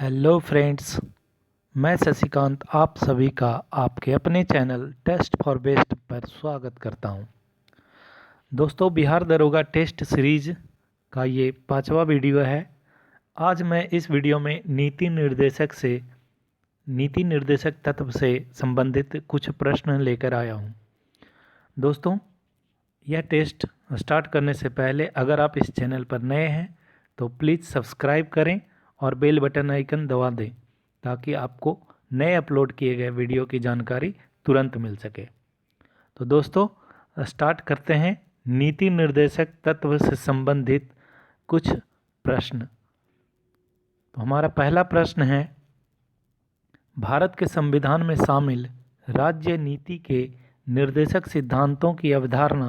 Hello friends, मैं शशिकांत आप सभी का आपके अपने चैनल टेस्ट फॉर बेस्ट पर स्वागत करता हूं। दोस्तों, बिहार दरोगा टेस्ट सीरीज का ये 5वां वीडियो है। आज मैं इस वीडियो में नीति निर्देशक तत्व से संबंधित कुछ प्रश्न लेकर आया हूं। दोस्तों, यह टेस्ट स्टार्ट करने से पहले अगर आप इस चैनल पर नए हैं तो प्लीज़ सब्सक्राइब करें और बेल बटन आइकन दबा दें ताकि आपको नए अपलोड किए गए वीडियो की जानकारी तुरंत मिल सके। तो दोस्तों, स्टार्ट करते हैं नीति निर्देशक तत्व से संबंधित कुछ प्रश्न। तो हमारा पहला प्रश्न है, भारत के संविधान में शामिल राज्य नीति के निर्देशक सिद्धांतों की अवधारणा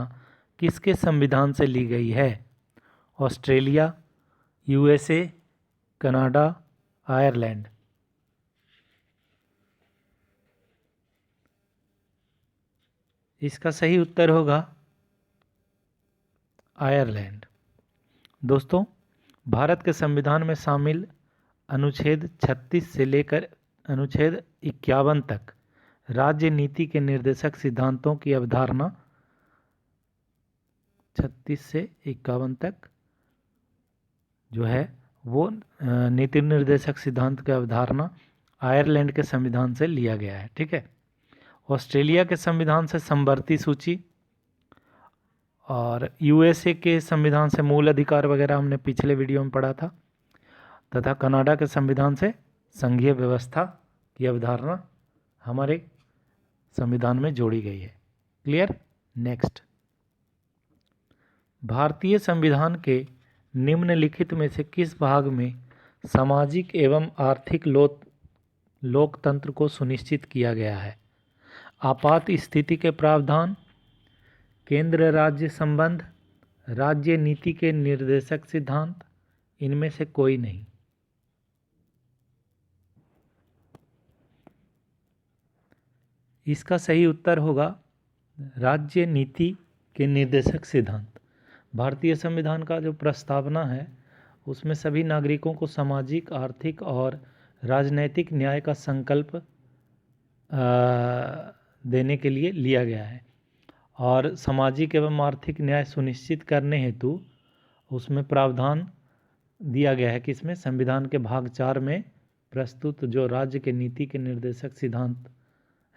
किसके संविधान से ली गई है? Australia, USA, Canada, Ireland. इसका सही उत्तर होगा आयरलैंड। दोस्तों, भारत के संविधान में शामिल अनुच्छेद 36 से लेकर अनुच्छेद 51 तक राज्य नीति के निर्देशक सिद्धांतों की अवधारणा 36 से 51 तक जो है वो नीति निर्देशक सिद्धांत की अवधारणा आयरलैंड के संविधान से लिया गया है। ठीक है। ऑस्ट्रेलिया के संविधान से समवर्ती सूची और यूएसए के संविधान से मूल अधिकार वगैरह हमने पिछले वीडियो में पढ़ा था, तथा कनाडा के संविधान से संघीय व्यवस्था की अवधारणा हमारे संविधान में जोड़ी गई है। क्लियर। नेक्स्ट, भारतीय संविधान के निम्नलिखित में से किस भाग में सामाजिक एवं आर्थिक लोकतंत्र को सुनिश्चित किया गया है? आपात स्थिति के प्रावधान, केंद्र राज्य संबंध, राज्य नीति के निर्देशक सिद्धांत, इनमें से कोई नहीं। इसका सही उत्तर होगा राज्य नीति के निर्देशक सिद्धांत। भारतीय संविधान का जो प्रस्तावना है उसमें सभी नागरिकों को सामाजिक, आर्थिक और राजनैतिक न्याय का संकल्प देने के लिए लिया गया है और सामाजिक एवं आर्थिक न्याय सुनिश्चित करने हेतु उसमें प्रावधान दिया गया है कि इसमें संविधान के भाग 4 में प्रस्तुत जो राज्य के नीति के निर्देशक सिद्धांत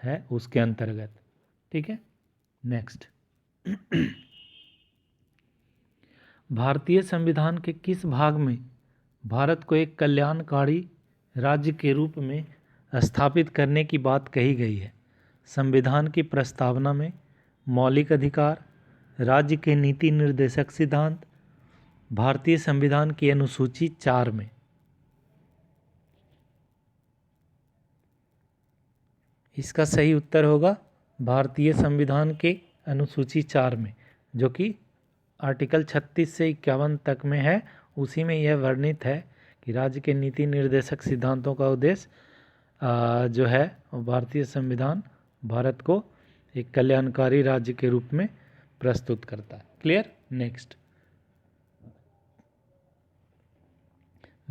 है उसके अंतर्गत। ठीक है। नेक्स्ट, भारतीय संविधान के किस भाग में भारत को एक कल्याणकारी राज्य के रूप में स्थापित करने की बात कही गई है? संविधान की प्रस्तावना में, मौलिक अधिकार, राज्य के नीति निर्देशक सिद्धांत, भारतीय संविधान की अनुसूची 4 में। इसका सही उत्तर होगा भारतीय संविधान के अनुसूची 4 में, जो कि आर्टिकल 36 से 51 तक में है। उसी में यह वर्णित है कि राज्य के नीति निर्देशक सिद्धांतों का उद्देश्य जो है भारतीय संविधान भारत को एक कल्याणकारी राज्य के रूप में प्रस्तुत करता है। क्लियर। नेक्स्ट,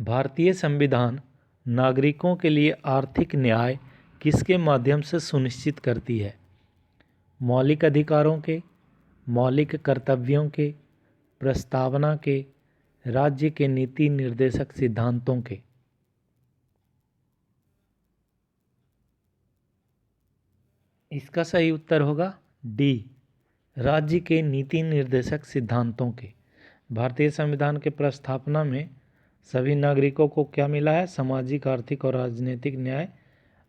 भारतीय संविधान नागरिकों के लिए आर्थिक न्याय किसके माध्यम से सुनिश्चित करती है? मौलिक अधिकारों के, मौलिक कर्तव्यों के, प्रस्तावना के, राज्य के नीति निर्देशक सिद्धांतों के। इसका सही उत्तर होगा डी, राज्य के नीति निर्देशक सिद्धांतों के। भारतीय संविधान के प्रस्तावना में सभी नागरिकों को क्या मिला है? सामाजिक, आर्थिक और राजनीतिक न्याय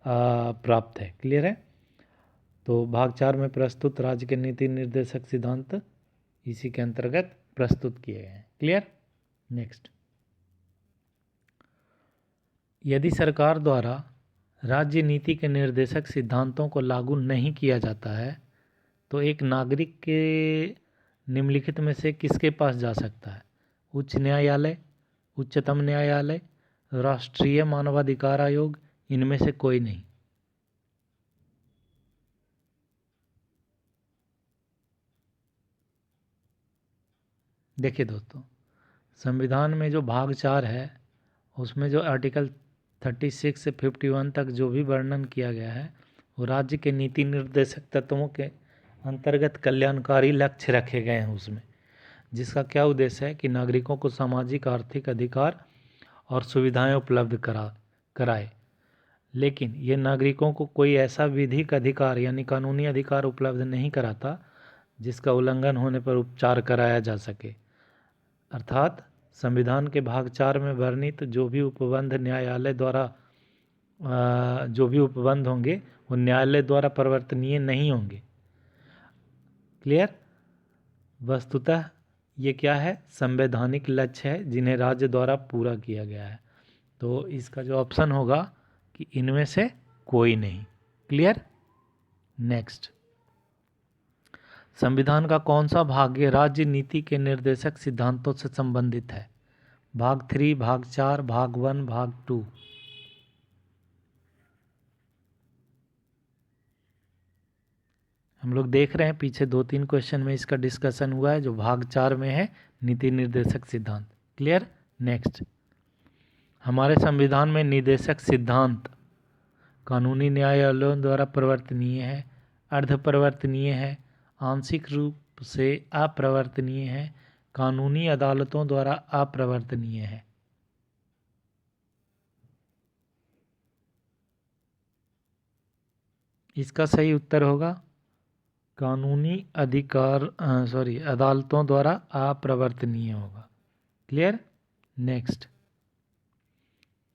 प्राप्त है। क्लियर है। तो भाग 4 में प्रस्तुत राज्य के नीति निर्देशक सिद्धांत इसी के अंतर्गत प्रस्तुत किए गए हैं। क्लियर। नेक्स्ट, यदि सरकार द्वारा राज्य नीति के निर्देशक सिद्धांतों को लागू नहीं किया जाता है तो एक नागरिक के निम्नलिखित में से किसके पास जा सकता है? उच्च न्यायालय, उच्चतम न्यायालय, राष्ट्रीय मानवाधिकार आयोग, इनमें से कोई नहीं। देखिए दोस्तों, संविधान में जो भाग 4 है उसमें जो आर्टिकल 36 से 51 तक जो भी वर्णन किया गया है वो राज्य के नीति निर्देशक तत्वों के अंतर्गत कल्याणकारी लक्ष्य रखे गए हैं उसमें, जिसका क्या उद्देश्य है कि नागरिकों को सामाजिक आर्थिक अधिकार और सुविधाएं उपलब्ध कराए। लेकिन ये नागरिकों को कोई ऐसा विधिक अधिकार यानी कानूनी अधिकार उपलब्ध नहीं कराता जिसका उल्लंघन होने पर उपचार कराया जा सके। अर्थात संविधान के भाग 4 में वर्णित जो भी उपबंध न्यायालय द्वारा जो भी उपबंध होंगे वो न्यायालय द्वारा परिवर्तनीय नहीं होंगे। क्लियर? वस्तुतः ये क्या है? संवैधानिक लक्ष्य है जिन्हें राज्य द्वारा पूरा किया गया है। तो इसका जो ऑप्शन होगा कि इनमें से कोई नहीं। क्लियर? नेक्स्ट, संविधान का कौन सा भाग राज्य नीति के निर्देशक सिद्धांतों से संबंधित है? भाग 3, भाग 4, भाग 1, भाग 2। हम लोग देख रहे हैं पीछे 2-3 क्वेश्चन में इसका डिस्कशन हुआ है, जो भाग 4 में है नीति निर्देशक सिद्धांत। क्लियर? नेक्स्ट, हमारे संविधान में निर्देशक सिद्धांत कानूनी न्यायालयों द्वारा परिवर्तनीय है, अर्ध परिवर्तनीय है, आंशिक रूप से अप्रवर्तनीय है, कानूनी अदालतों द्वारा अप्रवर्तनीय है। इसका सही उत्तर होगा कानूनी अदालतों द्वारा अप्रवर्तनीय होगा। क्लियर? नेक्स्ट,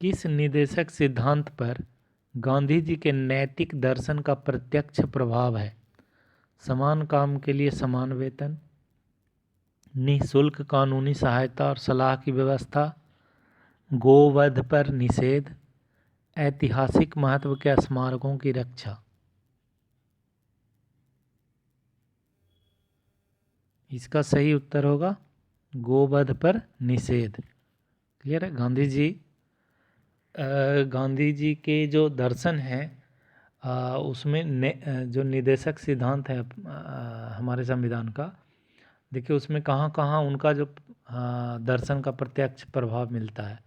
किस निर्देशक सिद्धांत पर गांधी जी के नैतिक दर्शन का प्रत्यक्ष प्रभाव है? समान काम के लिए समान वेतन, निःशुल्क कानूनी सहायता और सलाह की व्यवस्था, गोवध पर निषेध, ऐतिहासिक महत्व के स्मारकों की रक्षा। इसका सही उत्तर होगा गोवध पर निषेध। क्लियर है? गांधी जी के जो दर्शन हैं उसमें जो निर्देशक सिद्धांत है हमारे संविधान का, देखिए उसमें कहाँ कहाँ उनका जो दर्शन का प्रत्यक्ष प्रभाव मिलता है।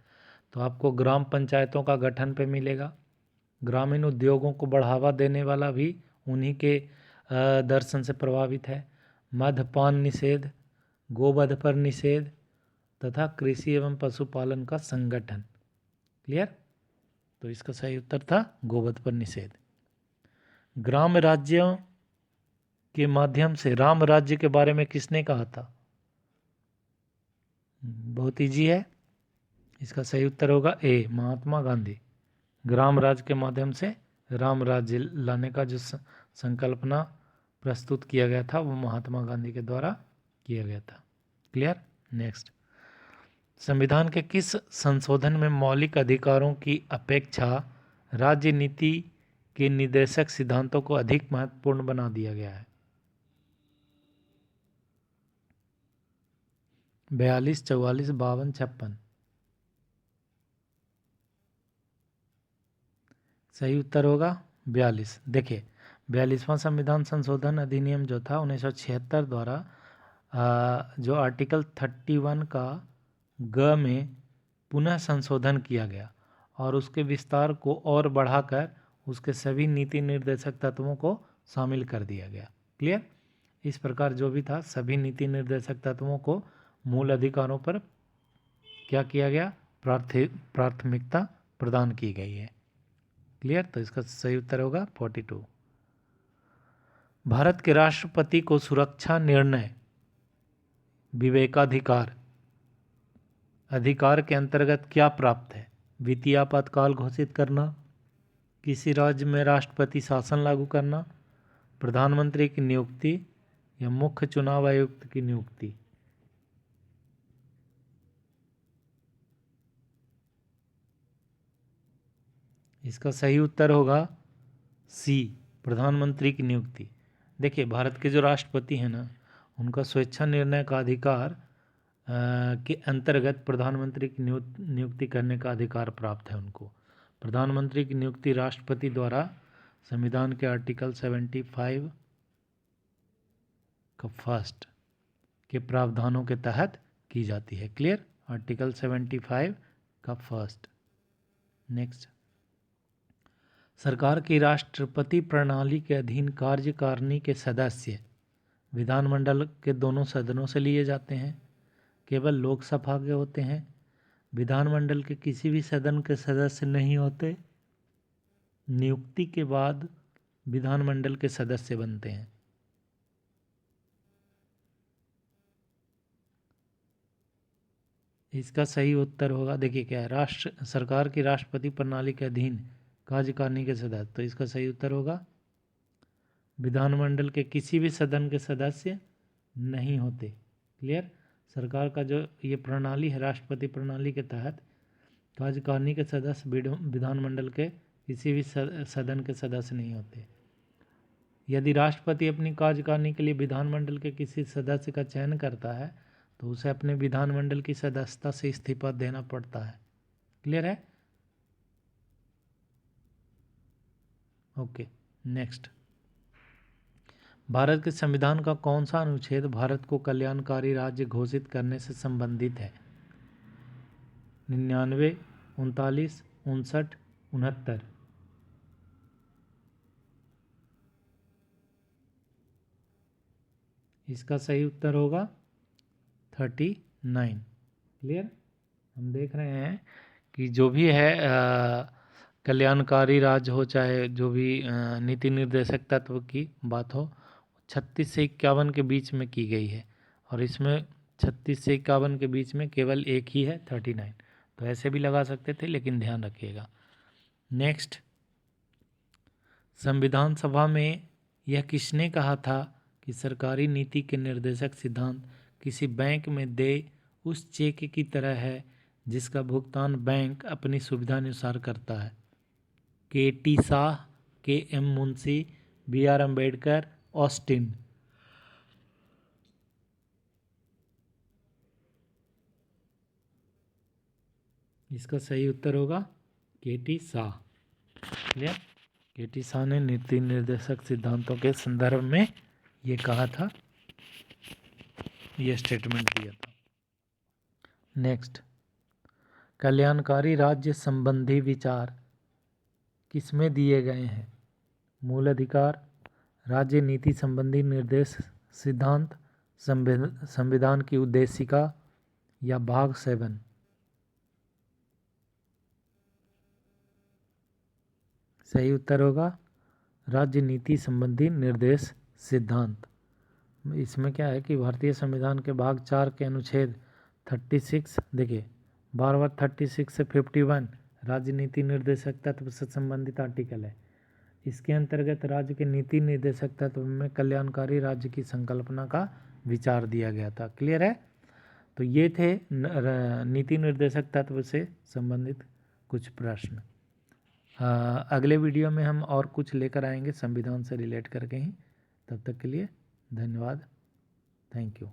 तो आपको ग्राम पंचायतों का गठन पे मिलेगा, ग्रामीण उद्योगों को बढ़ावा देने वाला भी उन्हीं के दर्शन से प्रभावित है, मद्यपान निषेध, गोवध पर निषेध तथा कृषि एवं पशुपालन का संगठन। क्लियर? तो इसका सही उत्तर था गोवध पर निषेध। ग्राम राज्यों के माध्यम से राम राज्य के बारे में किसने कहा था? बहुत इजी है, इसका सही उत्तर होगा ए, महात्मा गांधी। ग्राम राज्य के माध्यम से राम राज्य लाने का जो संकल्पना प्रस्तुत किया गया था वो महात्मा गांधी के द्वारा किया गया था। क्लियर? नेक्स्ट, संविधान के किस संशोधन में मौलिक अधिकारों की अपेक्षा राज्य नीति के निर्देशक सिद्धांतों को अधिक महत्वपूर्ण बना दिया गया है? 42, 44, 52, 56। सही उत्तर होगा 42। देखिए 42वां संविधान संशोधन अधिनियम जो था 1976 द्वारा जो आर्टिकल 31 का ग में पुनः संशोधन किया गया और उसके विस्तार को और बढ़ाकर उसके सभी नीति निर्देशक तत्वों को शामिल कर दिया गया। क्लियर? इस प्रकार जो भी था सभी नीति निर्देशक तत्वों को मूल अधिकारों पर क्या किया गया? प्राथमिकता प्रदान की गई है। क्लियर? तो इसका सही उत्तर होगा 42। भारत के राष्ट्रपति को सुरक्षा निर्णय विवेकाधिकार अधिकार के अंतर्गत क्या प्राप्त है? वित्तीय आपातकाल घोषित करना, किसी राज्य में राष्ट्रपति शासन लागू करना, प्रधानमंत्री की नियुक्ति या मुख्य चुनाव आयुक्त की नियुक्ति। इसका सही उत्तर होगा सी, प्रधानमंत्री की नियुक्ति। देखिए भारत के जो राष्ट्रपति हैं ना, उनका स्वेच्छा निर्णय का अधिकार के अंतर्गत प्रधानमंत्री की नियुक्ति करने का अधिकार प्राप्त है उनको। प्रधानमंत्री की नियुक्ति राष्ट्रपति द्वारा संविधान के आर्टिकल 75 का फर्स्ट के प्रावधानों के तहत की जाती है। क्लियर? आर्टिकल 75 का फर्स्ट। नेक्स्ट, सरकार की राष्ट्रपति प्रणाली के अधीन कार्यकारिणी के सदस्य विधानमंडल के दोनों सदनों से लिए जाते हैं, केवल लोकसभा के होते हैं, विधानमंडल के किसी भी सदन के सदस्य नहीं होते, नियुक्ति के बाद विधानमंडल के सदस्य बनते हैं। इसका सही उत्तर होगा, देखिए क्या है, सरकार की राष्ट्रपति प्रणाली के अधीन कार्यकारिणी के सदस्य, तो इसका सही उत्तर होगा विधानमंडल के किसी भी सदन के सदस्य नहीं होते। क्लियर, सरकार का जो ये प्रणाली है, राष्ट्रपति प्रणाली के तहत कार्यकारिणी के सदस्य विधानमंडल के किसी भी सदन के सदस्य नहीं होते। यदि राष्ट्रपति अपनी कार्यकारिणी के लिए विधानमंडल के किसी सदस्य का चयन करता है तो उसे अपने विधानमंडल की सदस्यता से इस्तीफा देना पड़ता है। क्लियर है? ओके, नेक्स्ट, भारत के संविधान का कौन सा अनुच्छेद भारत को कल्याणकारी राज्य घोषित करने से संबंधित है? 99, 39, 59, 69। इसका सही उत्तर होगा 39। क्लियर, हम देख रहे हैं कि जो भी है कल्याणकारी राज्य हो, चाहे जो भी नीति निर्देशक तत्व की बात हो, 36 से 51 के बीच में की गई है, और इसमें 36 से 51 के बीच में केवल एक ही है 39, तो ऐसे भी लगा सकते थे, लेकिन ध्यान रखिएगा। नेक्स्ट, संविधान सभा में यह किसने कहा था कि सरकारी नीति के निर्देशक सिद्धांत किसी बैंक में दे उस चेक की तरह है जिसका भुगतान बैंक अपनी सुविधानुसार करता है? के.टी. शाह, के.एम. मुंशी, बी.आर. अम्बेडकर, ऑस्टिन। इसका सही उत्तर होगा के.टी. शाह। क्लियर, के.टी. शाह ने नीति निर्देशक सिद्धांतों के संदर्भ में ये कहा था, ये स्टेटमेंट दिया था। नेक्स्ट, कल्याणकारी राज्य संबंधी विचार किसमें दिए गए हैं? मूल अधिकार, राज्य नीति संबंधी निर्देश सिद्धांत, संविधान की उद्देशिका, या भाग 7? सही उत्तर होगा राज्य नीति संबंधी निर्देश सिद्धांत। इसमें क्या है कि भारतीय संविधान के भाग 4 के अनुच्छेद 36, देखिए बार बार 36 से 51 राज्य नीति निर्देशक तत्व से संबंधित आर्टिकल है। इसके अंतर्गत राज्य के नीति निर्देशक तत्व में कल्याणकारी राज्य की संकल्पना का विचार दिया गया था। क्लियर है? तो ये थे नीति निर्देशक तत्व से संबंधित कुछ प्रश्न। अगले वीडियो में हम और कुछ लेकर आएंगे संविधान से रिलेट करके ही। तब तक के लिए धन्यवाद, थैंक यू।